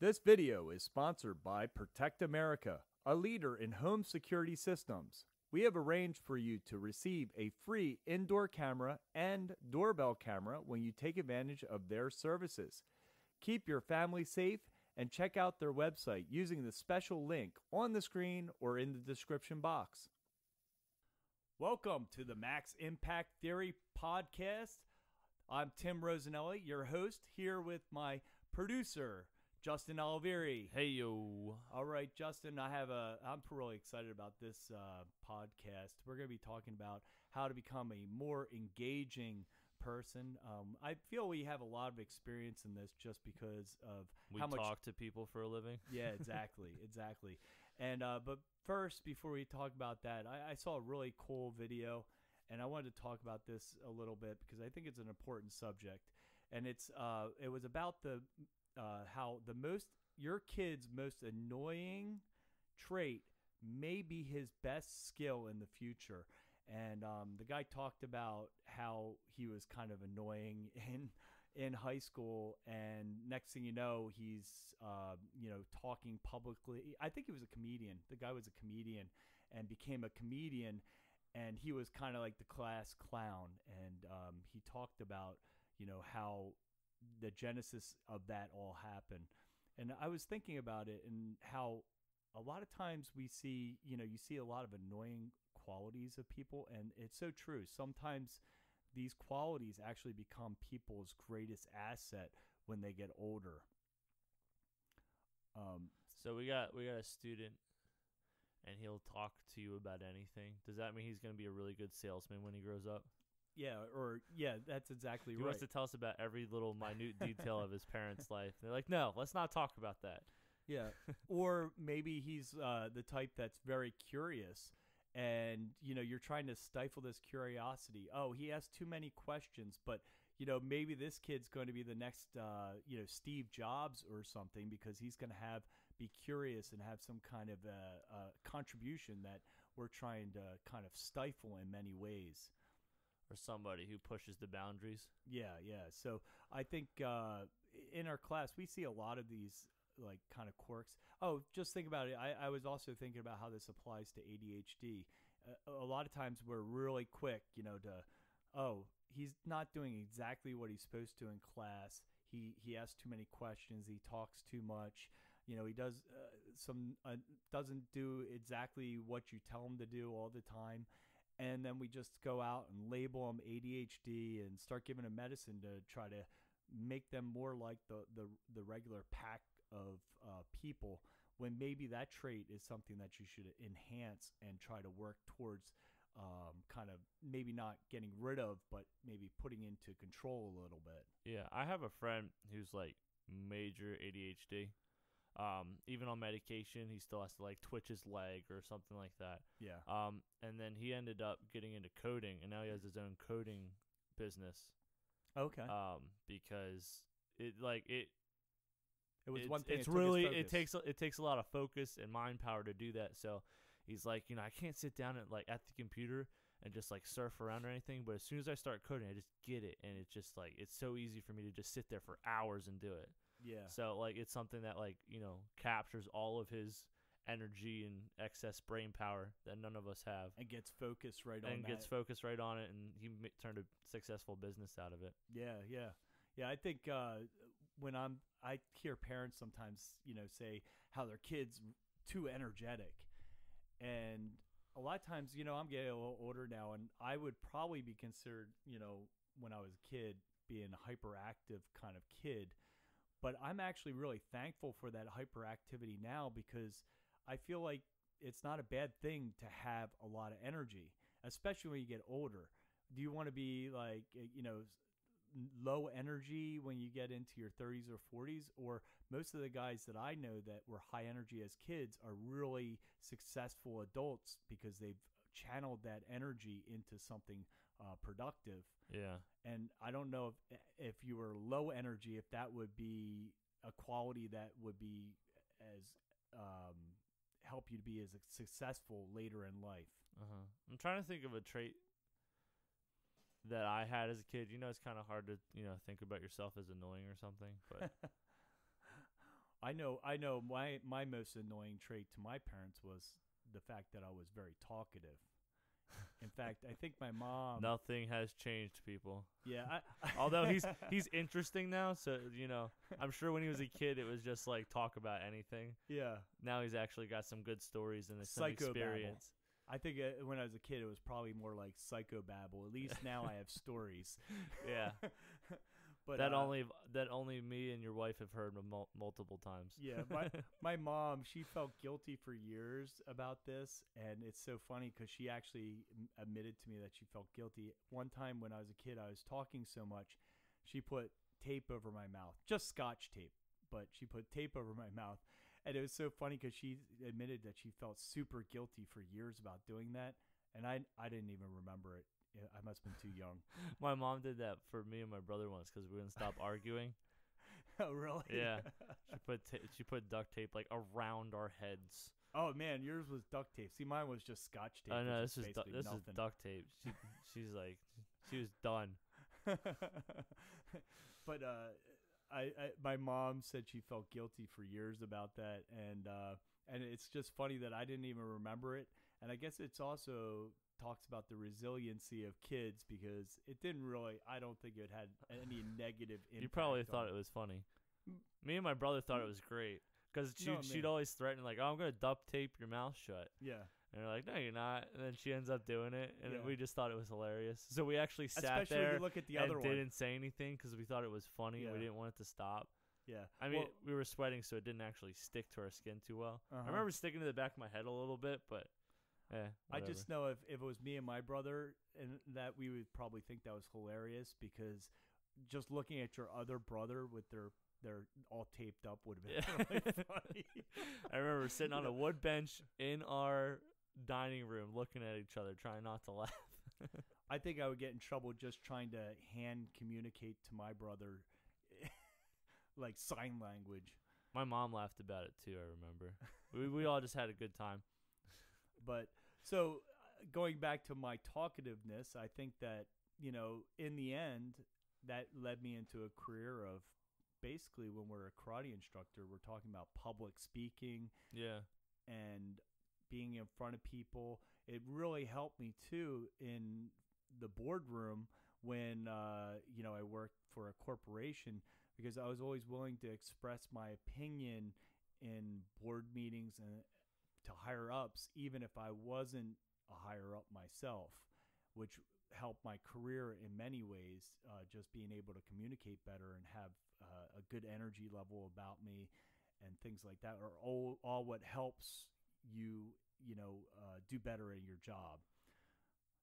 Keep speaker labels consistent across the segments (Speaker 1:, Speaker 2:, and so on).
Speaker 1: This video is sponsored by Protect America, a leader in home security systems. We have arranged for you to receive a free indoor camera and doorbell camera when you take advantage of their services. Keep your family safe and check out their website using the special link on the screen or in the description box. Welcome to the Max Impact Theory podcast. I'm Tim Rosanelli, your host, here with my producer, Justin Olivieri.
Speaker 2: Hey, yo.
Speaker 1: All right, Justin, I'm really excited about this podcast. We're going to be talking about how to become a more engaging person. I feel we have a lot of experience in this just because of
Speaker 2: how much we talk to people for a living.
Speaker 1: Yeah, exactly. And but first, before we talk about that, I saw a really cool video, and I wanted to talk about this a little bit because I think it's an important subject. And it was about how your kid's most annoying trait may be his best skill in the future. And the guy talked about how he was kind of annoying in high school, and next thing you know, he's talking publicly. I think he was a comedian. The guy was a comedian and became a comedian, and he was kind of like the class clown. And he talked about how the genesis of that all happened. And I was thinking about it and how a lot of times we see, you see a lot of annoying qualities of people, and it's so true. Sometimes these qualities actually become people's greatest asset when they get older.
Speaker 2: So we got a student, and he'll talk to you about anything. Does that mean he's going to be a really good salesman when he grows up?
Speaker 1: Yeah, that's exactly right.
Speaker 2: He wants to tell us about every little minute detail of his parents' life. They're like, no, let's not talk about that.
Speaker 1: Yeah, or maybe he's the type that's very curious, and you're trying to stifle this curiosity. Oh, he has too many questions, but maybe this kid's going to be the next Steve Jobs or something, because he's going to be curious and have some kind of a contribution that we're trying to kind of stifle in many ways.
Speaker 2: Or somebody who pushes the boundaries.
Speaker 1: Yeah. So I think in our class we see a lot of these like kind of quirks. Oh, just think about it. I was also thinking about how this applies to ADHD. A lot of times we're really quick, he's not doing exactly what he's supposed to in class. He asks too many questions. He talks too much. He does doesn't do exactly what you tell him to do all the time. And then we just go out and label them ADHD and start giving them medicine to try to make them more like the regular pack of people, when maybe that trait is something that you should enhance and try to work towards, kind of maybe not getting rid of, but maybe putting into control a little bit.
Speaker 2: Yeah, I have a friend who's like major ADHD. Even on medication, he still has to like twitch his leg or something like that.
Speaker 1: Yeah.
Speaker 2: And then he ended up getting into coding, and now he has his own coding business.
Speaker 1: Okay.
Speaker 2: Because it
Speaker 1: was one thing.
Speaker 2: It takes a lot of focus and mind power to do that. So he's like, I can't sit down at the computer and just like surf around or anything. But as soon as I start coding, I just get it, and it's just like it's so easy for me to just sit there for hours and do it.
Speaker 1: Yeah.
Speaker 2: So like it's something that captures all of his energy and excess brain power that none of us have,
Speaker 1: and gets focused right on
Speaker 2: it, and he turned a successful business out of it.
Speaker 1: Yeah. I think when I hear parents sometimes say how their kids too energetic, and a lot of times I'm getting a little older now, and I would probably be considered when I was a kid being a hyperactive kind of kid. But I'm actually really thankful for that hyperactivity now, because I feel like it's not a bad thing to have a lot of energy, especially when you get older. Do you want to be like, low energy when you get into your 30s or 40s? Or most of the guys that I know that were high energy as kids are really successful adults because they've channeled that energy into something productive.
Speaker 2: Yeah.
Speaker 1: And I don't know if you were low energy, if that would be a quality that would be as help you to be as successful later in life.
Speaker 2: I'm trying to think of a trait that I had as a kid. It's kind of hard to think about yourself as annoying or something. But
Speaker 1: I know. My most annoying trait to my parents was the fact that I was very talkative. In fact, I think my mom.
Speaker 2: Nothing has changed, people.
Speaker 1: Yeah.
Speaker 2: Although he's interesting now, so I'm sure when he was a kid, it was just like talk about anything.
Speaker 1: Yeah.
Speaker 2: Now he's actually got some good stories and some
Speaker 1: Psychobabble.
Speaker 2: experience.
Speaker 1: I think when I was a kid, it was probably more like psychobabble. At least now I have stories.
Speaker 2: Yeah.
Speaker 1: But
Speaker 2: that only me and your wife have heard multiple times.
Speaker 1: Yeah, my mom, she felt guilty for years about this, and it's so funny because she actually admitted to me that she felt guilty. One time when I was a kid, I was talking so much, she put tape over my mouth, just Scotch tape, but she put tape over my mouth, and it was so funny because she admitted that she felt super guilty for years about doing that, and I didn't even remember it. I must have been too young.
Speaker 2: My mom did that for me and my brother once because we wouldn't stop arguing.
Speaker 1: Oh, really?
Speaker 2: Yeah. She put duct tape like around our heads.
Speaker 1: Oh man, yours was duct tape. See, mine was just Scotch tape.
Speaker 2: Oh no, this is
Speaker 1: nothing.
Speaker 2: duct tape. She's like, she was done.
Speaker 1: But my mom said she felt guilty for years about that, and it's just funny that I didn't even remember it. And I guess it's also talks about the resiliency of kids because it didn't really. I don't think it had any negative impact.
Speaker 2: You probably thought it was funny. Me and my brother thought it was great because she'd always threaten like, "Oh, I'm gonna duct tape your mouth shut."
Speaker 1: Yeah.
Speaker 2: And we're like, "No, you're not." And then she ends up doing it, and we just thought it was hilarious. So we actually sat
Speaker 1: Especially
Speaker 2: there
Speaker 1: when you look at the other
Speaker 2: and
Speaker 1: one.
Speaker 2: didn't say anything because we thought it was funny and we didn't want it to stop.
Speaker 1: Yeah.
Speaker 2: I mean, we were sweating, so it didn't actually stick to our skin too well.
Speaker 1: Uh-huh.
Speaker 2: I remember sticking to the back of my head a little bit, but
Speaker 1: I just know if it was me and my brother, and that we would probably think that was hilarious because just looking at your other brother with they're all taped up would have been really funny.
Speaker 2: I remember sitting on a wood bench in our dining room looking at each other, trying not to laugh.
Speaker 1: I think I would get in trouble just trying to hand communicate to my brother like sign language.
Speaker 2: My mom laughed about it too, I remember. We all just had a good time.
Speaker 1: But so going back to my talkativeness, I think that, in the end, that led me into a career of basically when we're a karate instructor, we're talking about public speaking.
Speaker 2: Yeah.
Speaker 1: And being in front of people. It really helped me too in the boardroom when, I worked for a corporation because I was always willing to express my opinion in board meetings and to higher ups, even if I wasn't a higher up myself, which helped my career in many ways, just being able to communicate better and have a good energy level about me and things like that are all what helps you, do better at your job.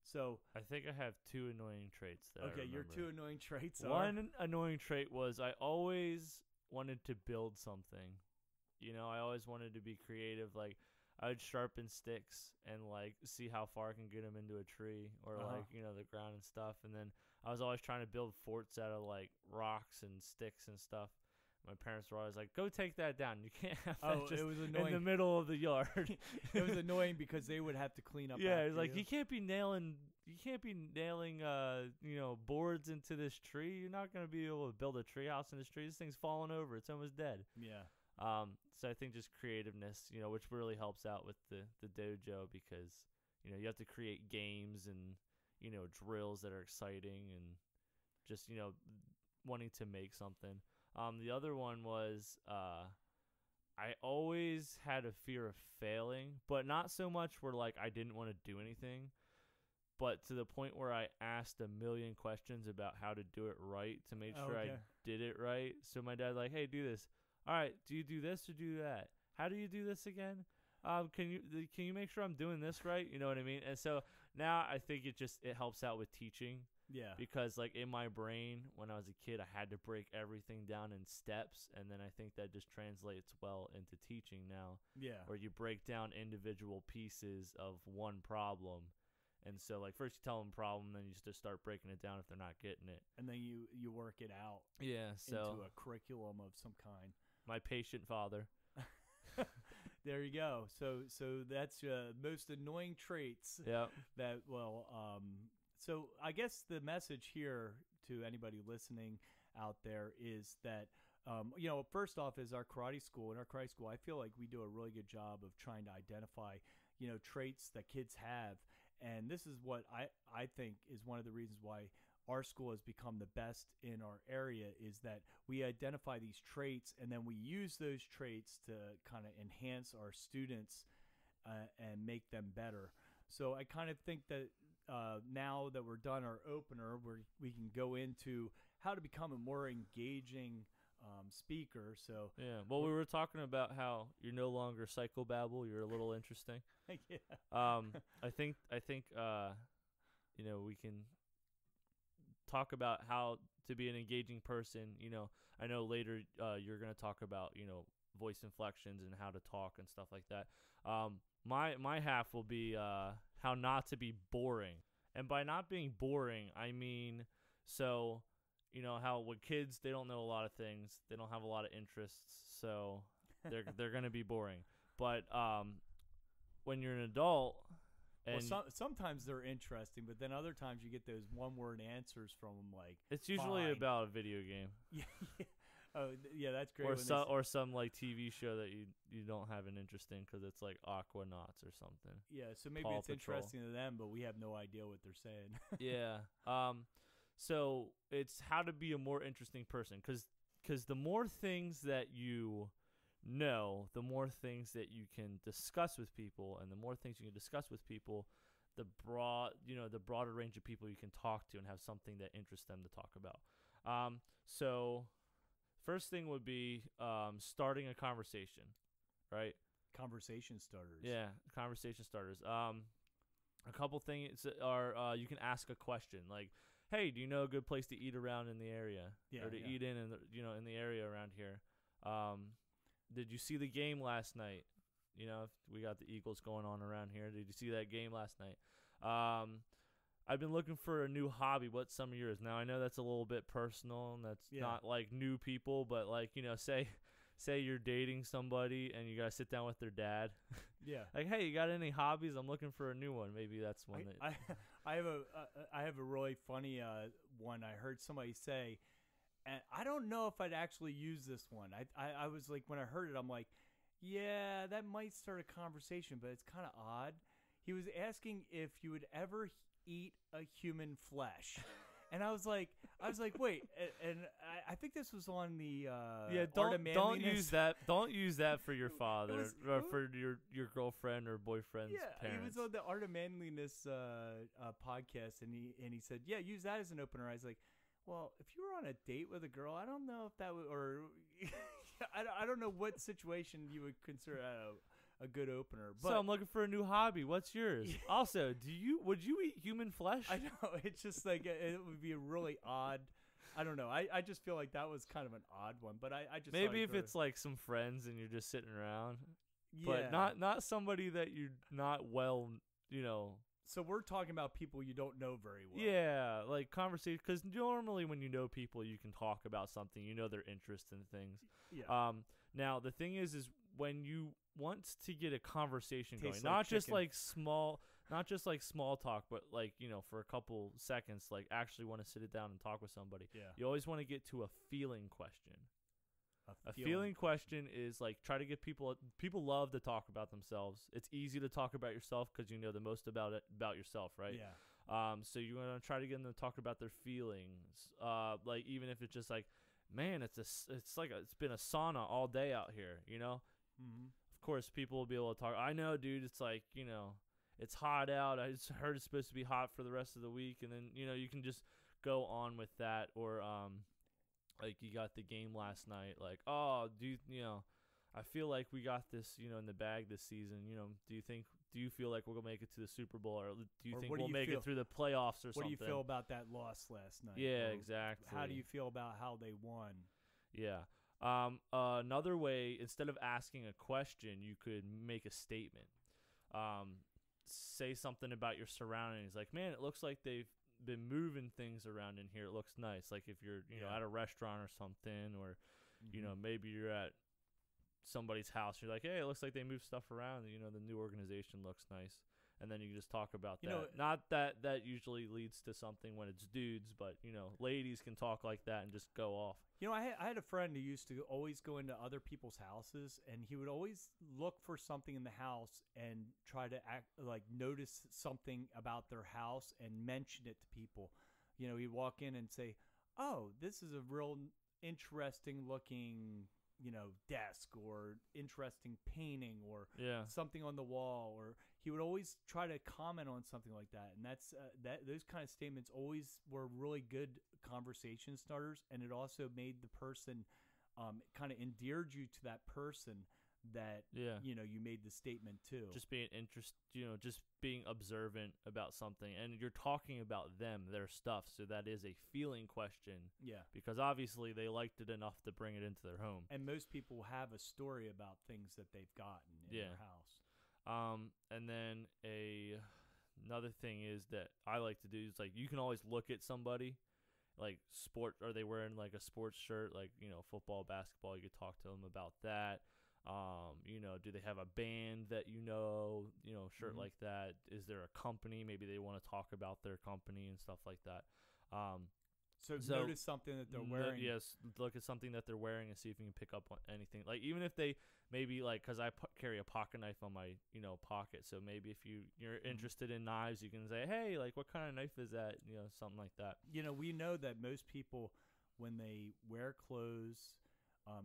Speaker 1: So
Speaker 2: I think I have two annoying traits that
Speaker 1: okay, your two annoying traits are...
Speaker 2: One annoying trait was I always wanted to build something. I always wanted to be creative. Like, I would sharpen sticks and, like, see how far I can get them into a tree or, like, the ground and stuff. And then I was always trying to build forts out of, like, rocks and sticks and stuff. My parents were always like, "Go take that down. You can't have that just
Speaker 1: it was annoying.
Speaker 2: in the middle of the yard."
Speaker 1: It was annoying because they would have to clean up.
Speaker 2: Yeah, it's like you can't be nailing boards into this tree. You're not gonna be able to build a tree house in this tree. This thing's falling over. It's almost dead.
Speaker 1: Yeah.
Speaker 2: So I think just creativeness, which really helps out with the dojo because you have to create games and drills that are exciting and just wanting to make something. The other one was I always had a fear of failing, but not so much where like I didn't want to do anything, but to the point where I asked a million questions about how to do it right to make sure I did it right. So my dad's like, "Hey, do this. All right, do you do this or do that? How do you do this again? Can you make sure I'm doing this right?" You know what I mean? And so now I think it helps out with teaching.
Speaker 1: Yeah.
Speaker 2: Because like in my brain when I was a kid, I had to break everything down in steps, and then I think that just translates well into teaching now.
Speaker 1: Yeah.
Speaker 2: Where you break down individual pieces of one problem. And so like first you tell them problem, then you just start breaking it down if they're not getting it.
Speaker 1: And then you work it out.
Speaker 2: Yeah,
Speaker 1: into a curriculum of some kind.
Speaker 2: My patient father.
Speaker 1: There you go. So that's most annoying traits.
Speaker 2: Yeah.
Speaker 1: So I guess the message here to anybody listening out there is that First off is our karate school. In our karate school, I feel like we do a really good job of trying to identify, traits that kids have. And this is what I think is one of the reasons why our school has become the best in our area is that we identify these traits and then we use those traits to kind of enhance our students and make them better. So I kind of think that now that we're done our opener, we can go into how to become a more engaging speaker. So
Speaker 2: Yeah. Well, we were talking about how you're no longer psychobabble. You're a little interesting.
Speaker 1: yeah.
Speaker 2: I think we can talk about how to be an engaging person. I know later you're going to talk about voice inflections and how to talk and stuff like that. My half will be how not to be boring. And by not being boring, I mean how with kids they don't know a lot of things, they don't have a lot of interests, so they're gonna be boring. But when you're an adult, and
Speaker 1: sometimes they're interesting, but then other times you get those one-word answers from them, like
Speaker 2: it's usually
Speaker 1: fine.
Speaker 2: about a video game.
Speaker 1: Yeah. Oh, yeah, that's great.
Speaker 2: Or some like TV show that you don't have an interest in because it's like Aquanauts or something.
Speaker 1: Yeah, so maybe
Speaker 2: Paw
Speaker 1: it's
Speaker 2: Patrol.
Speaker 1: interesting to them, but we have no idea what they're saying.
Speaker 2: Yeah. So it's how to be a more interesting person, because the more things that you know, the more things that you can discuss with people, and the more things you can discuss with people, the broader range of people you can talk to and have something that interests them to talk about. So first thing would be starting a conversation, right?
Speaker 1: Conversation starters.
Speaker 2: Yeah, conversation starters. A couple things are you can ask a question like, "Hey, do you know a good place to eat around in the area, or to eat in the area around here? Did you see the game last night? We got the Eagles going on around here. Did you see that game last night? I've been looking for a new hobby. What's some of yours?" Now, I know that's a little bit personal, and that's not like new people, but like, say you're dating somebody and you got to sit down with their dad.
Speaker 1: Yeah.
Speaker 2: Like, "Hey, you got any hobbies? I'm looking for a new one." Maybe that's one
Speaker 1: I have a really funny one I heard somebody say, and I don't know if I'd actually use this one. I was like, when I heard it, I'm like, yeah, that might start a conversation, but it's kind of odd. He was asking if you would ever eat a human flesh. And I was like, wait, and I think this was on the
Speaker 2: don't use that for your father or for your girlfriend or boyfriend's parents.
Speaker 1: He was on the Art of Manliness podcast, and he said, yeah, use that as an opener. I was like, well, if you were on a date with a girl, I don't know if that would, or I don't know what situation you would consider a good opener. But
Speaker 2: so I'm looking for a new hobby. What's yours? Also, would you eat human flesh?
Speaker 1: I know, it's just like it would be a really odd. I don't know. I just feel like that was kind of an odd one, but I just
Speaker 2: maybe if it's like some friends and you're just sitting around,
Speaker 1: yeah,
Speaker 2: but not somebody that you're not well,
Speaker 1: So we're talking about people you don't know very well.
Speaker 2: Yeah, like conversation, because normally when you know people, you can talk about something, their interests and things.
Speaker 1: Yeah.
Speaker 2: Now the thing is when you want to get a conversation going,
Speaker 1: Tastes
Speaker 2: not
Speaker 1: like
Speaker 2: just
Speaker 1: chicken.
Speaker 2: like small talk, but like for a couple seconds, like actually want to sit it down and talk with somebody.
Speaker 1: Yeah.
Speaker 2: You always want to get to a feeling question. A feeling question is like try to get people love to talk about themselves. It's easy to talk about yourself because you know the most about yourself, right?
Speaker 1: Yeah.
Speaker 2: So you want to try to get them to talk about their feelings. Like even if it's just like, man, it's been a sauna all day out here,
Speaker 1: Mm-hmm.
Speaker 2: Of course, people will be able to talk. I know, dude. It's like it's hot out. I just heard it's supposed to be hot for the rest of the week, and then you can just go on with that. Or like you got the game last night. Like, oh, dude, I feel like we got this, in the bag this season. Do you feel like we're gonna make it to the Super Bowl, or do you think we'll make it through the playoffs or something?
Speaker 1: What do you feel about that loss last night?
Speaker 2: Yeah,
Speaker 1: or
Speaker 2: exactly.
Speaker 1: How do you feel about how they won?
Speaker 2: Yeah. Another way, instead of asking a question, you could make a statement. Say something about your surroundings, like, man, it looks like they've been moving things around in here. It looks nice. Like if you're, at a restaurant or something, or, maybe you're at somebody's house. You're like, hey, it looks like they moved stuff around. The new organization looks nice. and then you can just talk about
Speaker 1: You
Speaker 2: that.
Speaker 1: know,
Speaker 2: Not that that usually leads to something when it's dudes, but ladies can talk like that and just go off.
Speaker 1: I had a friend who used to always go into other people's houses, and he would always look for something in the house and try to notice something about their house and mention it to people. He'd walk in and say, "Oh, this is a real interesting looking, desk or interesting painting or
Speaker 2: Yeah.
Speaker 1: something on the wall," or he would always try to comment on something like that. And that's those kind of statements always were really good conversation starters, and it also made the person kind of endeared you to that person that
Speaker 2: Yeah.
Speaker 1: you made the statement to.
Speaker 2: Just being just being observant about something, and you're talking about them, their stuff, so that is a feeling question.
Speaker 1: Yeah.
Speaker 2: Because obviously they liked it enough to bring it into their home.
Speaker 1: And most people have a story about things that they've gotten in their house.
Speaker 2: And then another thing is that I like to do is like you can always look at somebody, like are they wearing like a sports shirt, like football, basketball? You could talk to them about that. Do they have a band that shirt like that? Is there a company? Maybe they want to talk about their company and stuff like that.
Speaker 1: So notice something that they're wearing.
Speaker 2: Yes, look at something that they're wearing and see if you can pick up on anything. Like even if they maybe like, because I carry a pocket knife on my pocket, so maybe if you're interested in knives, you can say, hey, like what kind of knife is that? Something like that.
Speaker 1: We know that most people, when they wear clothes,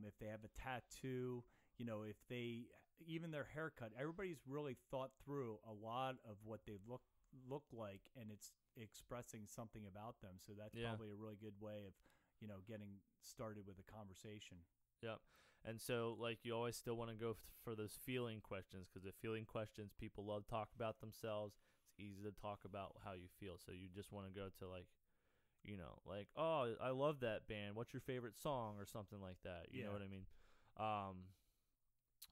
Speaker 1: if they have a tattoo, if they even their haircut, everybody's really thought through a lot of what they look like, and it's expressing something about them. So that's probably a really good way of getting started with a conversation.
Speaker 2: Yep. And so like you always still want to go for those feeling questions, because the feeling questions, people love to talk about themselves. It's easy to talk about how you feel, so you just want to go to like oh, I love that band, what's your favorite song, or something like that. You know what I mean?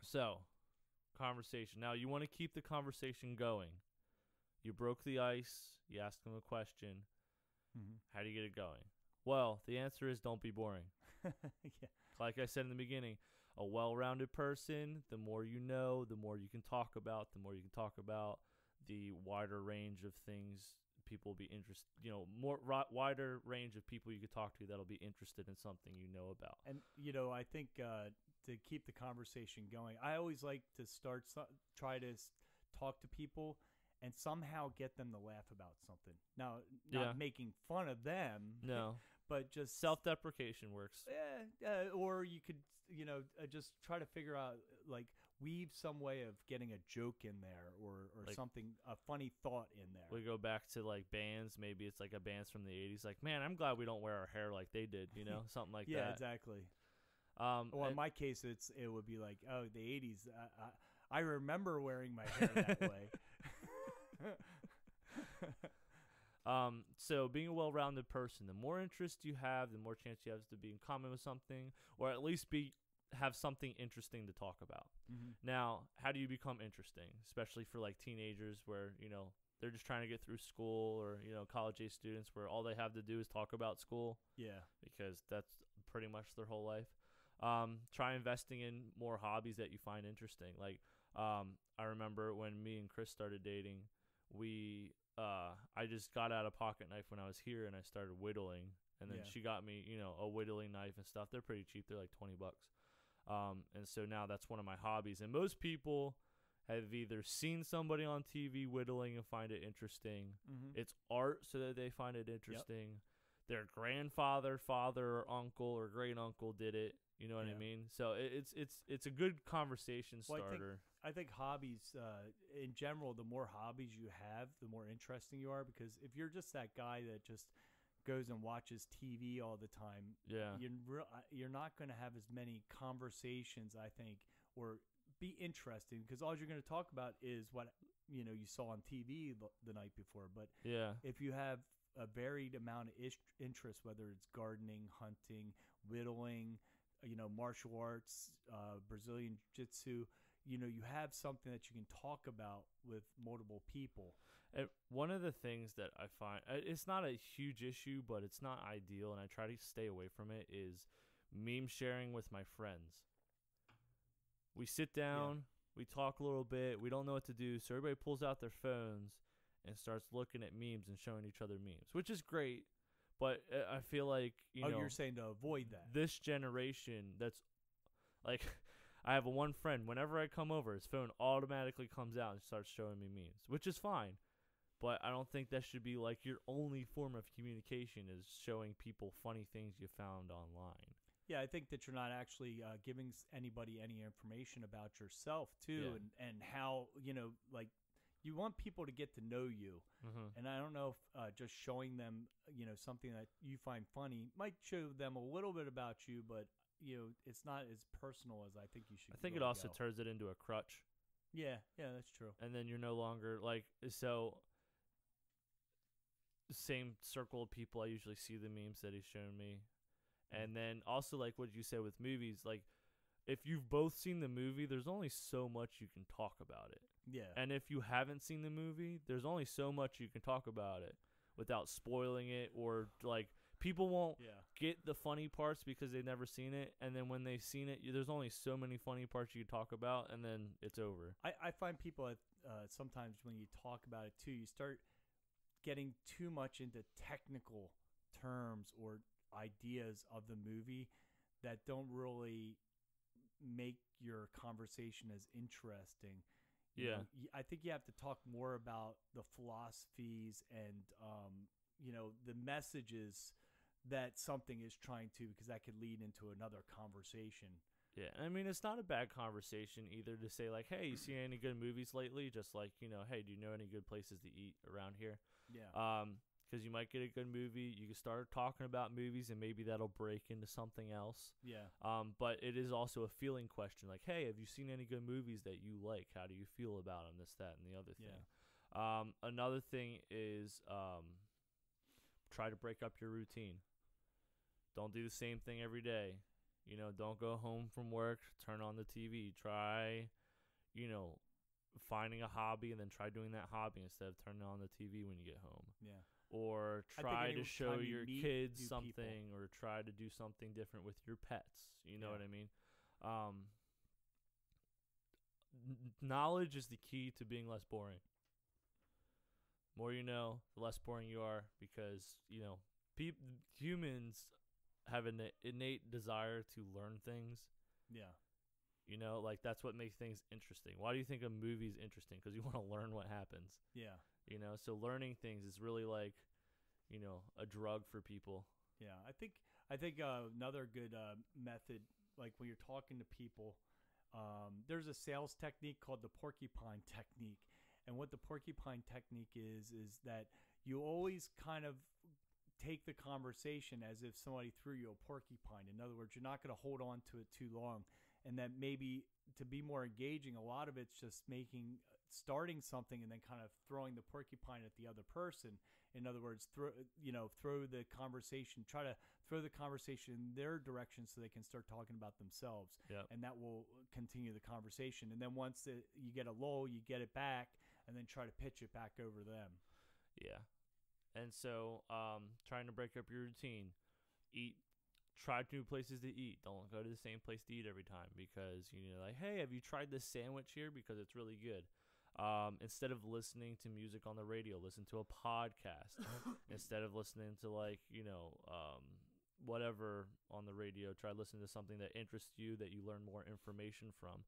Speaker 2: So conversation. Now you want to keep the conversation going. You broke the ice. You ask them a question.
Speaker 1: Mm-hmm.
Speaker 2: How do you get it going? Well, the answer is don't be boring.
Speaker 1: Yeah.
Speaker 2: Like I said in the beginning, a well-rounded person, the more you know, the more you can talk about, the wider range of things people will be interested, wider range of people you could talk to that'll be interested in something you know about.
Speaker 1: And, I think to keep the conversation going, I always like to try to talk to people and somehow get them to laugh about something. Now, not making fun of them.
Speaker 2: No.
Speaker 1: But just
Speaker 2: self-deprecation works.
Speaker 1: Yeah. Or you could, just try to figure out, like, weave some way of getting a joke in there or like, something, a funny thought in there.
Speaker 2: We go back to, like, bands. Maybe it's, like, a bands from the 80s. Like, man, I'm glad we don't wear our hair like they did, something like that.
Speaker 1: Yeah, exactly. Well, in my case, it would be like, oh, the 80s. I remember wearing my hair that way.
Speaker 2: So being a well-rounded person, the more interest you have, the more chance you have to be in common with something, or at least have something interesting to talk about.
Speaker 1: Mm-hmm.
Speaker 2: Now, how do you become interesting, especially for like teenagers where, they're just trying to get through school, or, college age students where all they have to do is talk about school.
Speaker 1: Yeah.
Speaker 2: Because that's pretty much their whole life. Try investing in more hobbies that you find interesting. Like, I remember when me and Chris started dating, I just got out a pocket knife when I was here and I started whittling, and then she got me, a whittling knife and stuff. They're pretty cheap. They're like $20. And so now that's one of my hobbies. And most people have either seen somebody on TV whittling and find it interesting.
Speaker 1: Mm-hmm. It's
Speaker 2: art, so that they find it interesting. Yep. Their grandfather, father, or uncle or great uncle did it. You know what I mean? So it's a good conversation starter.
Speaker 1: I think hobbies, in general, the more hobbies you have, the more interesting you are. Because if you're just that guy that just goes and watches TV all the time, you're not going to have as many conversations, I think, or be interesting. Because all you're going to talk about is what you saw on TV the night before. But if you have a varied amount of interest, whether it's gardening, hunting, whittling, martial arts, Brazilian jiu-jitsu, you have something that you can talk about with multiple people.
Speaker 2: And one of the things that I find, it's not a huge issue, but it's not ideal, and I try to stay away from it, is meme sharing with my friends. We sit down, We talk a little bit. We don't know what to do, so everybody pulls out their phones and starts looking at memes and showing each other memes, which is great. But I feel like
Speaker 1: you're saying to avoid that.
Speaker 2: This generation, that's like, I have one friend. Whenever I come over, his phone automatically comes out and starts showing me memes, which is fine. But I don't think that should be like your only form of communication is showing people funny things you found online.
Speaker 1: Yeah, I think that you're not actually giving anybody any information about yourself too, and how like you want people to get to know you. And I don't know if just showing them something that you find funny might show them a little bit about you, but it's not as personal as I think you should.
Speaker 2: I think it also turns it into a crutch.
Speaker 1: Yeah, that's true.
Speaker 2: And then you're no longer like so. The same circle of people I usually see the memes that he's shown me. And then also, like what you said with movies, like if you've both seen the movie, there's only so much you can talk about it.
Speaker 1: Yeah.
Speaker 2: And if you haven't seen the movie, there's only so much you can talk about it without spoiling it, or like people won't get the funny parts because they've never seen it. And then when they've seen it, there's only so many funny parts you can talk about, and then it's over.
Speaker 1: I find people sometimes when you talk about it too, you start getting too much into technical terms or ideas of the movie that don't really make your conversation as interesting. I think you have to talk more about the philosophies and the messages that something is trying to, because that could lead into another conversation.
Speaker 2: Yeah, I mean, it's not a bad conversation either to say like, hey, you seen any good movies lately? Just like, hey, do you know any good places to eat around here?
Speaker 1: Yeah.
Speaker 2: Because you might get a good movie. You can start talking about movies, and maybe that'll break into something else.
Speaker 1: Yeah.
Speaker 2: But it is also a feeling question. Like, hey, have you seen any good movies that you like? How do you feel about them? This, that, and the other thing.
Speaker 1: Yeah.
Speaker 2: Another thing is try to break up your routine. Don't do the same thing every day. Don't go home from work, turn on the TV. Try, finding a hobby and then try doing that hobby instead of turning on the TV when you get home.
Speaker 1: Yeah.
Speaker 2: Or try to show your kids something,
Speaker 1: people.
Speaker 2: or try to do something different with your pets. You know what I mean? Knowledge is the key to being less boring. More you know, the less boring you are, because, humans have an innate desire to learn things.
Speaker 1: Yeah.
Speaker 2: Like that's what makes things interesting. Why do you think a movie's interesting? Because you want to learn what happens.
Speaker 1: Yeah.
Speaker 2: So learning things is really like, a drug for people.
Speaker 1: Yeah. I think another good method, like when you're talking to people, there's a sales technique called the porcupine technique. And what the porcupine technique is that you always kind of take the conversation as if somebody threw you a porcupine. In other words, you're not going to hold on to it too long. And that maybe to be more engaging, a lot of it's just starting something and then kind of throwing the porcupine at the other person. In other words, throw the conversation, try to throw the conversation in their direction so they can start talking about themselves.
Speaker 2: Yep.
Speaker 1: And that will continue the conversation. And then once you get a lull, you get it back and then try to pitch it back over them.
Speaker 2: Yeah. And so trying to break up your routine, try new places to eat. Don't go to the same place to eat every time, because like, hey, have you tried this sandwich here? Because it's really good. Instead of listening to music on the radio, listen to a podcast. Instead of listening to whatever on the radio, try listening to something that interests you, that you learn more information from.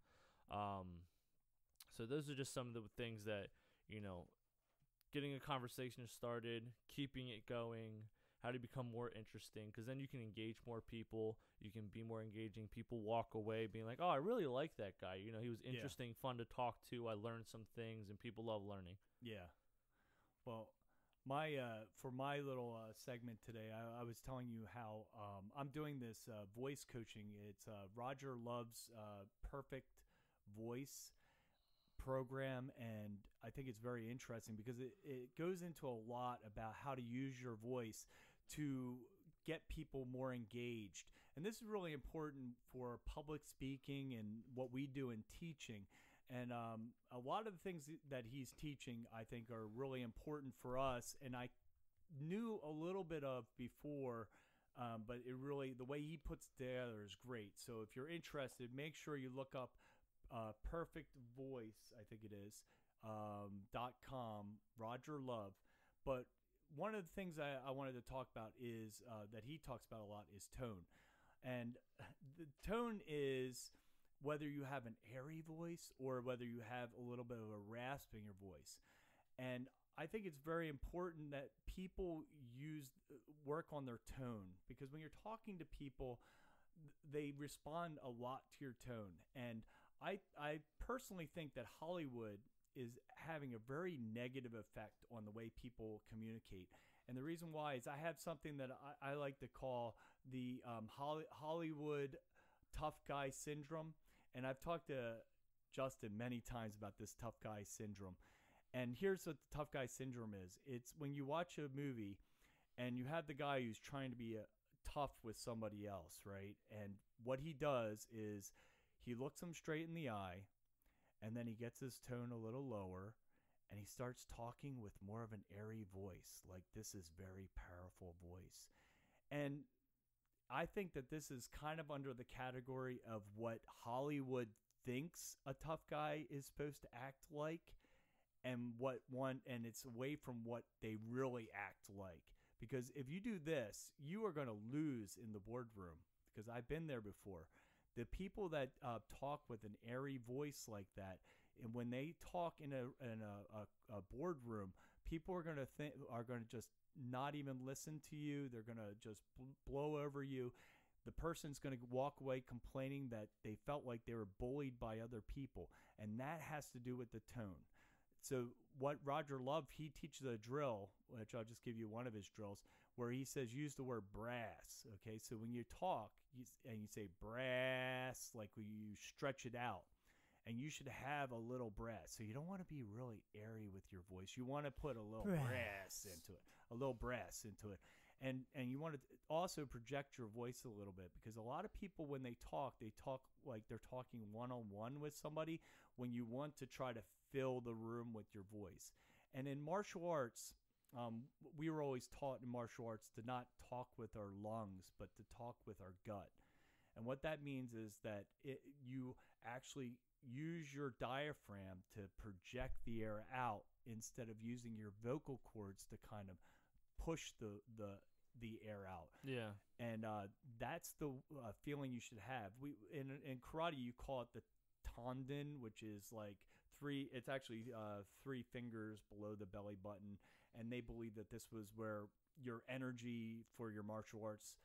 Speaker 2: So those are just some of the things that, getting a conversation started, keeping it going, how to become more interesting, because then you can engage more people. You can be more engaging. People walk away being like, oh, I really like that guy. He was interesting, fun to talk to. I learned some things, and people love learning. Yeah.
Speaker 1: Well, for my little segment today, I was telling you how I'm doing this voice coaching. It's Roger Love's Perfect Voice program, and I think it's very interesting because it goes into a lot about how to use your voice to get people more engaged. And this is really important for public speaking and what we do in teaching. And a lot of the things that he's teaching, I think, are really important for us. And I knew a little bit of before, but the way he puts it together is great. So if you're interested, make sure you look up Perfect Voice, I think it is, .com, Roger Love. But one of the things I wanted to talk about is that he talks about a lot is tone. And the tone is whether you have an airy voice or whether you have a little bit of a rasp in your voice. And I think it's very important that people work on their tone, because when you're talking to people, they respond a lot to your tone. And I personally think that Hollywood is having a very negative effect on the way people communicate. And the reason why is I have something that I like to call the Hollywood tough guy syndrome. And I've talked to Justin many times about this tough guy syndrome. And here's what the tough guy syndrome is. It's when you watch a movie and you have the guy who's trying to be tough with somebody else, right? And what he does is he looks him straight in the eye, and then he gets his tone a little lower, and he starts talking with more of an airy voice, like this is very powerful voice. And I think that this is kind of under the category of what Hollywood thinks a tough guy is supposed to act like, and it's away from what they really act like. Because if you do this, you are going to lose in the boardroom, because I've been there before. The people that talk with an airy voice like that, and when they talk in a boardroom, people are going to just not even listen to you. They're going to just blow over you. The person's going to walk away complaining that they felt like they were bullied by other people, and that has to do with the tone. So what Roger Love, he teaches a drill, which I'll just give you one of his drills, where he says use the word brass. Okay, so when you talk and you say brass, like you stretch it out, and you should have a little brass. So you don't want to be really airy with your voice. You want to put a little brass into it, and you want to also project your voice a little bit, because a lot of people, when they talk like they're talking one-on-one with somebody, when you want to try to fill the room with your voice. And in martial arts, we were always taught in martial arts to not talk with our lungs, but to talk with our gut. And what that means is that you actually use your diaphragm to project the air out instead of using your vocal cords to kind of push the air out.
Speaker 2: Yeah.
Speaker 1: And that's the feeling you should have. In karate, you call it the tanden, which is like it's actually 3 fingers below the belly button. And they believe that this was where your energy for your martial arts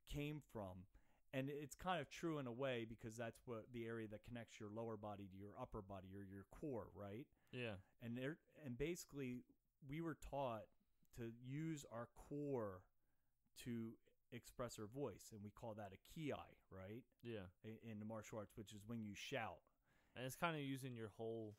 Speaker 1: came from. And it's kind of true in a way, because that's what the area that connects your lower body to your upper body, or your core, right?
Speaker 2: Yeah.
Speaker 1: And basically, we were taught to use our core to express our voice, and we call that a ki, right?
Speaker 2: Yeah.
Speaker 1: In the martial arts, which is when you shout.
Speaker 2: And it's kind of using your whole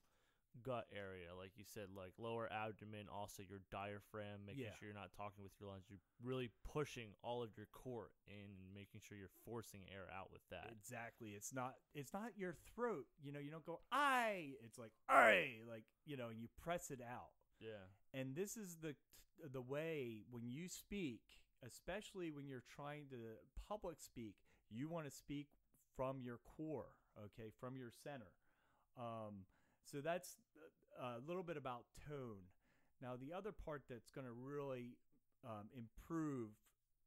Speaker 2: gut area, like you said, like lower abdomen, also your diaphragm, making sure you're not talking with your lungs. You're really pushing all of your core in and making sure you're forcing air out with that.
Speaker 1: Exactly. It's not your throat. You don't go I. It's like I, like, and you press it out.
Speaker 2: Yeah. And
Speaker 1: this is the way when you speak, especially when you're trying to public speak, you want to speak from your core, okay, from your center. So that's a little bit about tone. Now, the other part that's going to really improve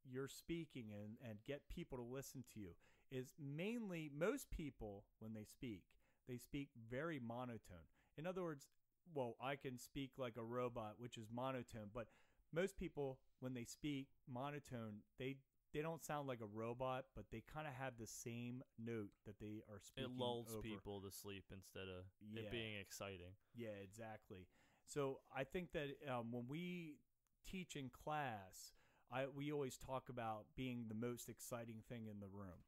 Speaker 1: your speaking and get people to listen to you is mainly, most people, when they speak very monotone. In other words, I can speak like a robot, which is monotone, but most people, when they speak monotone, they don't sound like a robot, but they kind of have the same note that they are speaking.
Speaker 2: It lulls
Speaker 1: over.
Speaker 2: people to sleep instead of it being exciting.
Speaker 1: Yeah, exactly. So I think that when we teach in class, we always talk about being the most exciting thing in the room.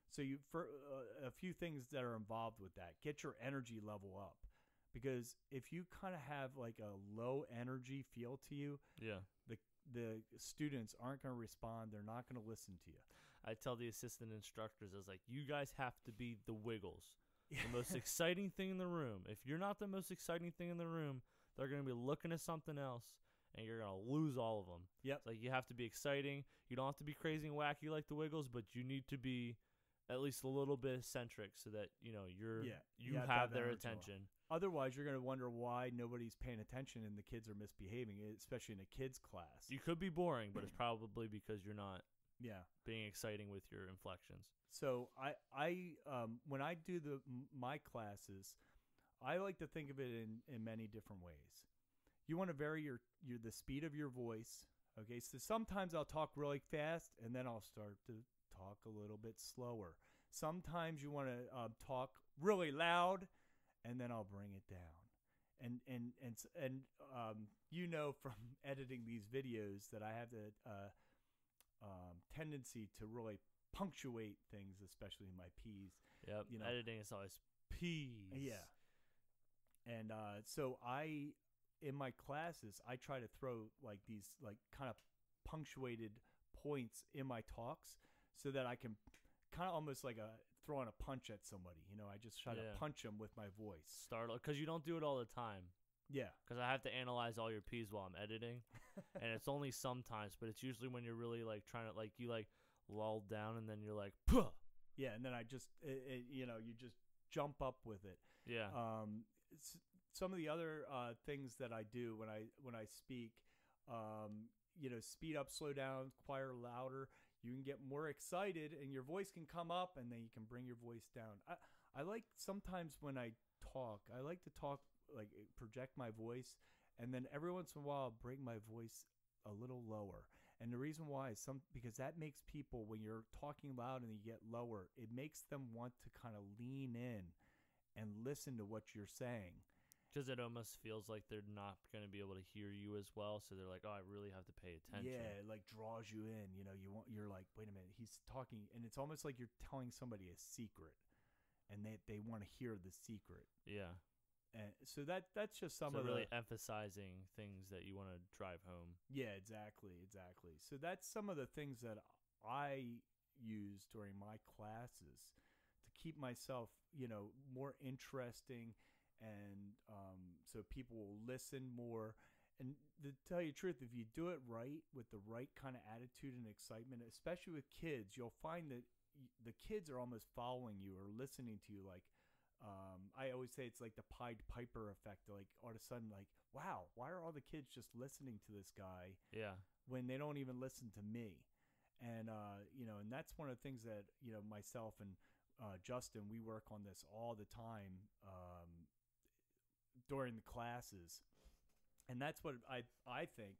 Speaker 1: So for a few things that are involved with that, get your energy level up. Because if you kind of have like a low energy feel to you, the students aren't going to respond. They're not going to listen to you.
Speaker 2: I tell the assistant instructors, I was like, you guys have to be the Wiggles, the most exciting thing in the room. If you're not the most exciting thing in the room, they're going to be looking at something else, and you're going to lose all of them.
Speaker 1: Yep.
Speaker 2: It's like you have to be exciting. You don't have to be crazy and wacky like the Wiggles, but you need to be at least a little bit eccentric, so that you
Speaker 1: you have to
Speaker 2: have
Speaker 1: that
Speaker 2: their
Speaker 1: energy level.
Speaker 2: attention.
Speaker 1: Otherwise, you're going to wonder why nobody's paying attention and the kids are misbehaving, especially in a kids class.
Speaker 2: You could be boring, but it's probably because you're not
Speaker 1: Yeah.
Speaker 2: being exciting with your inflections.
Speaker 1: So when I do my classes, I like to think of it in many different ways. You want to vary the speed of your voice. Okay, so sometimes I'll talk really fast and then I'll start to talk a little bit slower. Sometimes you want to talk really loud and then I'll bring it down. And from editing these videos that I have the tendency to really punctuate things, especially in my P's.
Speaker 2: Yep. Editing is always P's.
Speaker 1: Yeah. And so in my classes, I try to throw like these like kind of punctuated points in my talks so that I can kind of almost like throwing a punch at somebody. I just try to punch them with my voice.
Speaker 2: Startle, because you don't do it all the time.
Speaker 1: Yeah.
Speaker 2: Because I have to analyze all your P's while I'm editing, and it's only sometimes, but it's usually when you're really like trying to like you like lull down and then you're like, puh!
Speaker 1: Yeah, and then I just you just jump up with it.
Speaker 2: Yeah.
Speaker 1: Some of the other things that I do when I speak, speed up, slow down, quieter, louder. You can get more excited, and your voice can come up, and then you can bring your voice down. I like sometimes when I talk, I like to talk like project my voice, and then every once in a while bring my voice a little lower. And the reason why is because that makes people, when you're talking loud and you get lower, it makes them want to kind of lean in and listen to what you're saying.
Speaker 2: Because it almost feels like they're not going to be able to hear you as well, so they're like, "Oh, I really have to pay attention."
Speaker 1: Yeah, it like draws you in. You're like, "Wait a minute, he's talking," and it's almost like you're telling somebody a secret, and they want to hear the secret.
Speaker 2: Yeah.
Speaker 1: And so that's just some of
Speaker 2: really emphasizing things that you want to drive home.
Speaker 1: Yeah, exactly. So that's some of the things that I use during my classes to keep myself, more interesting. And so people will listen more. And to tell you the truth, if you do it right with the right kind of attitude and excitement, especially with kids, you'll find that the kids are almost following you or listening to you. Like I always say it's like the Pied Piper effect. Like all of a sudden, like, wow, why are all the kids just listening to this guy?
Speaker 2: Yeah.
Speaker 1: When they don't even listen to me. And, and that's one of the things that, myself and Justin, we work on this all the time during the classes. And that's what I think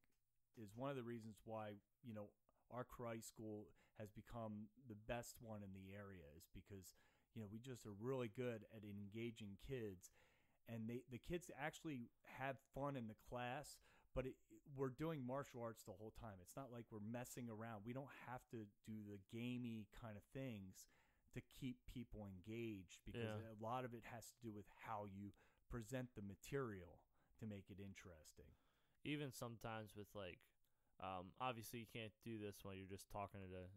Speaker 1: is one of the reasons why, our karate school has become the best one in the area, is because, we just are really good at engaging kids. And the kids actually have fun in the class, but we're doing martial arts the whole time. It's not like we're messing around. We don't have to do the gamey kind of things to keep people engaged, because a lot of it has to do with how you present the material to make it interesting.
Speaker 2: Even sometimes with like, obviously you can't do this when you're just talking to the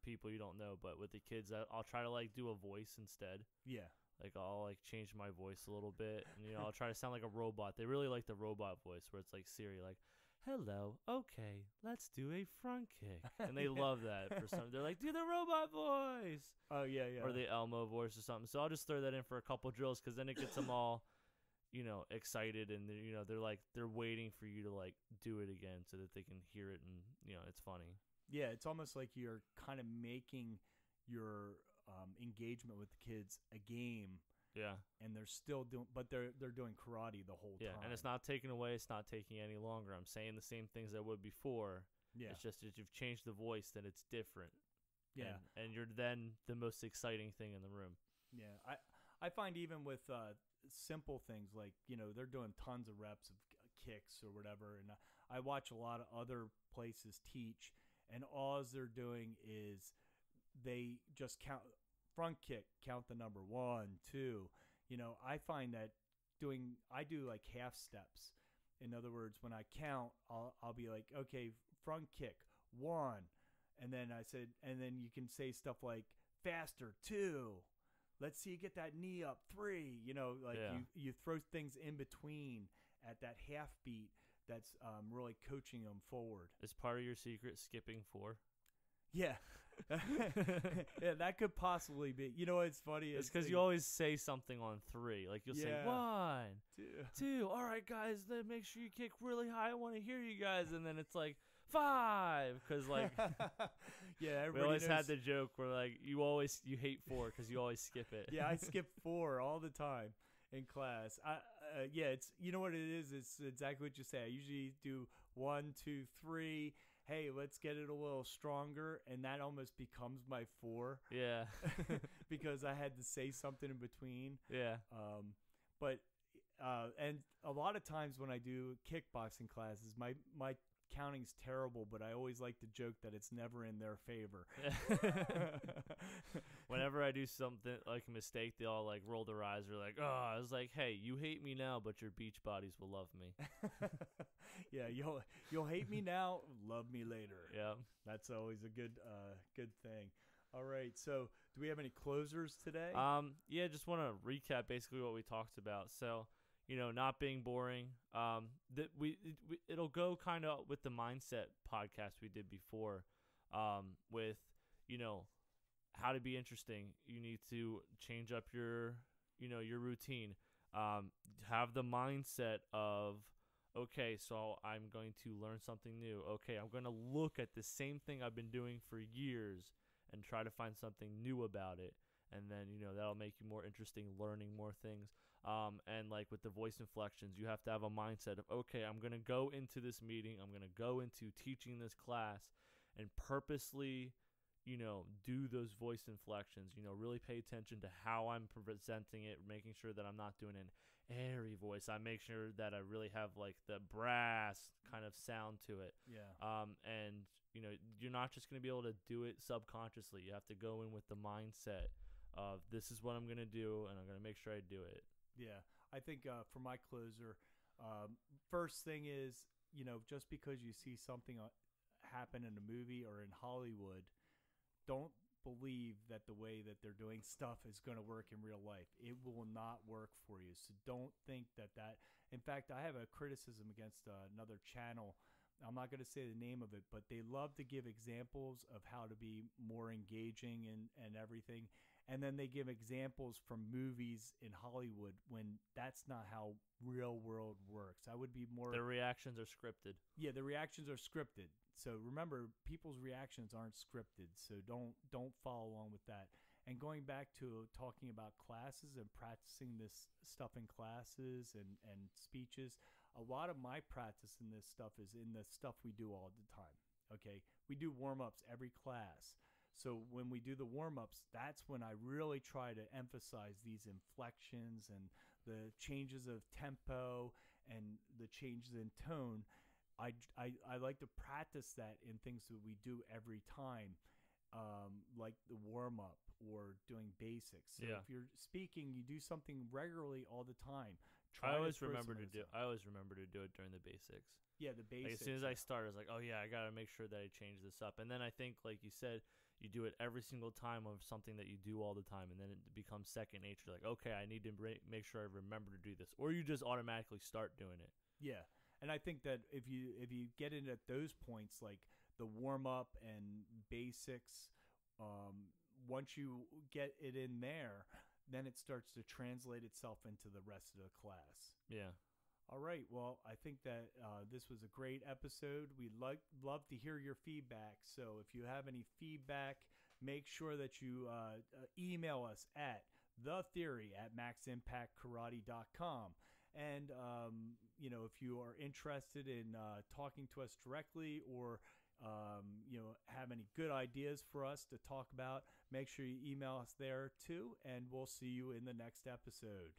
Speaker 2: people you don't know, but with the kids, I'll try to like do a voice instead.
Speaker 1: Yeah.
Speaker 2: Like I'll like change my voice a little bit, and I'll try to sound like a robot. They really like the robot voice where it's like Siri, like, "Hello, okay, let's do a front kick," and they love that for some. They're like, "Do the robot voice."
Speaker 1: Oh yeah, yeah.
Speaker 2: Or the Elmo voice or something. So I'll just throw that in for a couple drills, because then it gets them all, excited, and they're waiting for you to like do it again so that they can hear it, and it's funny.
Speaker 1: Yeah, it's almost like you're kind of making your engagement with the kids a game.
Speaker 2: Yeah.
Speaker 1: And they're still doing, but they're doing karate the whole time.
Speaker 2: Yeah, and it's not taken away. It's not taking any longer. I'm saying the same things I would before.
Speaker 1: Yeah.
Speaker 2: It's just if you've changed the voice, then it's different.
Speaker 1: Yeah.
Speaker 2: And you're then the most exciting thing in the room.
Speaker 1: Yeah. I find even with simple things like, they're doing tons of reps of kicks or whatever. And I watch a lot of other places teach, and all they're doing is they just count front kick, count the number 1, 2. I find that I do like half steps. In other words, when I count, I'll be like, okay, front kick 1, and then you can say stuff like faster 2. Let's see you get that knee up 3. You throw things in between at that half beat. That's really coaching them forward.
Speaker 2: Is part of your secret skipping 4?
Speaker 1: Yeah, Yeah, that could possibly be. You know what's funny?
Speaker 2: It's because you always say something on 3. Like you'll say
Speaker 1: Yeah.
Speaker 2: 1,
Speaker 1: Two.
Speaker 2: 2. All right, guys, then make sure you kick really high. I want to hear you guys. And then it's like 5, because like
Speaker 1: Yeah,
Speaker 2: we
Speaker 1: everybody
Speaker 2: always had
Speaker 1: knows.
Speaker 2: the joke where like you hate 4 because you always skip it.
Speaker 1: Yeah, I skip 4 all the time in class. Yeah, it's you know what it is. It's exactly what you say. I usually do 1, 2, 3. Hey, let's get it a little stronger, and that almost becomes my 4
Speaker 2: Yeah.
Speaker 1: because I had to say something in between.
Speaker 2: Yeah.
Speaker 1: But and a lot of times when I do kickboxing classes, my counting's terrible, but I always like to joke that it's never in their favor.
Speaker 2: Whenever I do something like a mistake, they all like roll their eyes. Or like, oh, I was like, hey, you hate me now, but your beach bodies will love me.
Speaker 1: Yeah, you'll hate me now, love me later.
Speaker 2: Yeah.
Speaker 1: That's always a good thing. All right, so do we have any closers today?
Speaker 2: Yeah, just want to recap basically what we talked about. So, not being boring. It'll go kind of with the mindset podcast we did before, with, how to be interesting. You need to change up your routine. Have the mindset of, okay, so I'm going to learn something new. Okay, I'm going to look at the same thing I've been doing for years and try to find something new about it. And then, that'll make you more interesting, learning more things. And like with the voice inflections, you have to have a mindset of, okay, I'm going to go into this meeting, I'm going to go into teaching this class and purposely, do those voice inflections, really pay attention to how I'm presenting it, making sure that I'm not doing an airy voice. I make sure that I really have like the brass kind of sound to it.
Speaker 1: Yeah.
Speaker 2: And, you're not just going to be able to do it subconsciously. You have to go in with the mindset of this is what I'm going to do, and I'm going to make sure I do it.
Speaker 1: Yeah, I think for my closer, first thing is, just because you see something happen in a movie or in Hollywood, don't believe that the way that they're doing stuff is going to work in real life. It will not work for you. So don't think that. In fact, I have a criticism against another channel. I'm not going to say the name of it, but they love to give examples of how to be more engaging and everything. And then they give examples from movies in Hollywood when that's not how real world works. I would be more...
Speaker 2: Their reactions are scripted.
Speaker 1: Yeah, the reactions are scripted. So remember, people's reactions aren't scripted. So don't follow along with that. And going back to talking about classes and practicing this stuff in classes and speeches, a lot of my practice in this stuff is in the stuff we do all the time. Okay, we do warm-ups every class. So when we do the warm-ups, that's when I really try to emphasize these inflections and the changes of tempo and the changes in tone. I like to practice that in things that we do every time, like the warm-up or doing basics. So if you're speaking, you do something regularly all the time.
Speaker 2: I always remember to do it during the basics.
Speaker 1: Yeah, the basics.
Speaker 2: Like as soon as I start, I was like, oh yeah, I got to make sure that I change this up. And then I think, like you said, you do it every single time of something that you do all the time, and then it becomes second nature. Like, okay, I need to make sure I remember to do this, or you just automatically start doing it.
Speaker 1: Yeah, and I think that if you get in at those points, like the warm up and basics, once you get it in there, then it starts to translate itself into the rest of the class.
Speaker 2: Yeah.
Speaker 1: All right. Well, I think that this was a great episode. We'd love to hear your feedback. So if you have any feedback, make sure that you email us at thetheory@maximpactkarate.com. And, if you are interested in talking to us directly or, have any good ideas for us to talk about, make sure you email us there too. And we'll see you in the next episode.